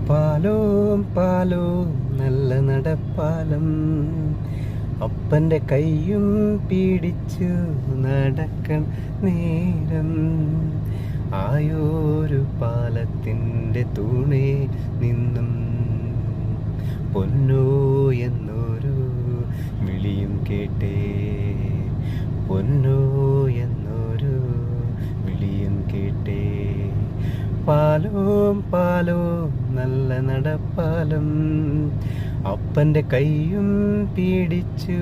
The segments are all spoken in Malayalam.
പാലോം പാലോം നല്ല നടപ്പാലം, അപ്പൻ്റെ കൈയും പിടിച്ചു നടക്കൺ നേരം, ആയോരു പാലത്തിൻ്റെ തൂണേ നിന്നും പൊന്നോ എന്നൊരു വിളിയും കേട്ടേ, പൊന്നോ എന്നൊരു വിളിയും കേട്ടേ. പാലോം പാലോം നല്ല നടപ്പാലം, അപ്പൻ്റെ കൈയും പിടിച്ചു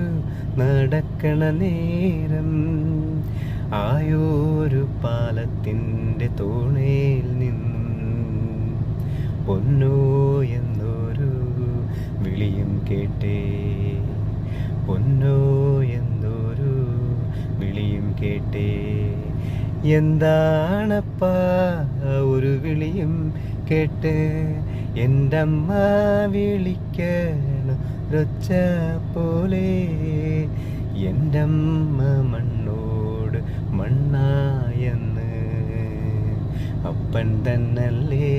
നടക്കണ നേരം, ആയോരു പാലത്തിൻ്റെ തൂണേൽ നിന്നും പൊന്നോ എന്നൊരു വിളിയും കേട്ടേ, പൊന്നോ എന്നൊരു വിളിയും കേട്ടേ. എന്താണപ്പാ ഒരു വിളിയും കേട്ട്, എൻ്റെ അമ്മ വിളിക്കണം ഒച്ച പോലെ, എൻ്റെ അമ്മ മണ്ണോട് മണ്ണായെന്ന് അപ്പൻ തന്നല്ലേ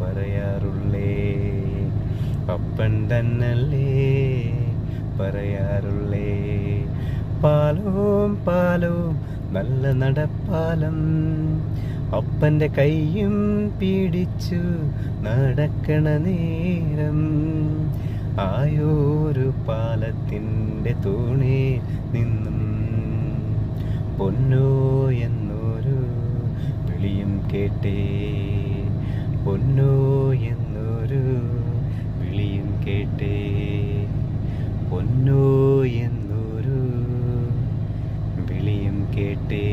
പറയാറുള്ളേ, അപ്പൻ തന്നല്ലേ പറയാറുള്ളേ. പാലോം പാലോം നല്ല നടപ്പാലം, അപ്പൻ്റെ കൈയും പിടിച്ചു നടക്കണ നേരം, ആയോരു പാലത്തിൻ്റെ തൂണേ നിന്നും പൊന്നോ എന്നൊരു വിളിയും കേട്ടേ, പൊന്നോ എന്നൊരു വിളിയും കേട്ടേ, പൊന്നോ എന്നൊരു വിളിയും കേട്ടേ.